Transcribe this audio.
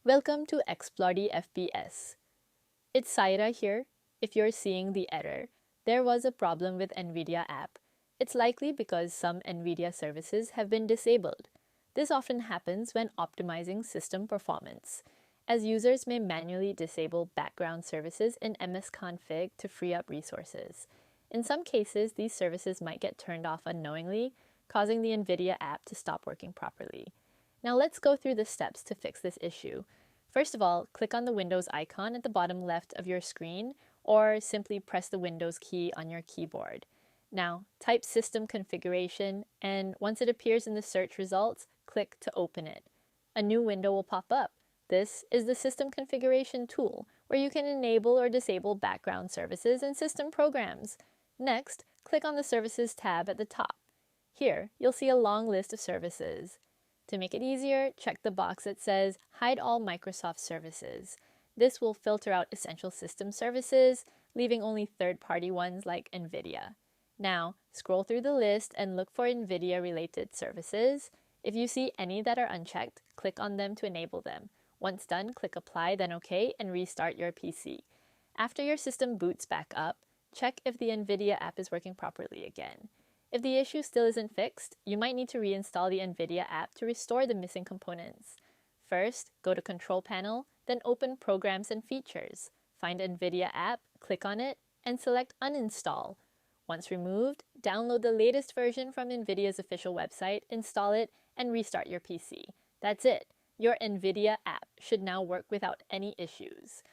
Welcome to Explore FPS. It's Saira here. If you're seeing the error, there was a problem with NVIDIA app. It's likely because some NVIDIA services have been disabled. This often happens when optimizing system performance, as users may manually disable background services in msconfig to free up resources. In some cases, these services might get turned off unknowingly, causing the NVIDIA app to stop working properly. Now let's go through the steps to fix this issue. First of all, click on the Windows icon at the bottom left of your screen, or simply press the Windows key on your keyboard. Now, type System Configuration, and once it appears in the search results, click to open it. A new window will pop up. This is the System Configuration tool, where you can enable or disable background services and system programs. Next, click on the Services tab at the top. Here, you'll see a long list of services. To make it easier, check the box that says Hide all Microsoft services. This will filter out essential system services, leaving only third-party ones like NVIDIA. Now, scroll through the list and look for NVIDIA-related services. If you see any that are unchecked, click on them to enable them. Once done, click Apply, then OK, and restart your PC. After your system boots back up, check if the NVIDIA app is working properly again. If the issue still isn't fixed, you might need to reinstall the NVIDIA app to restore the missing components. First, go to Control Panel, then open Programs and Features. Find NVIDIA app, click on it, and select Uninstall. Once removed, download the latest version from NVIDIA's official website, install it, and restart your PC. That's it. Your NVIDIA app should now work without any issues.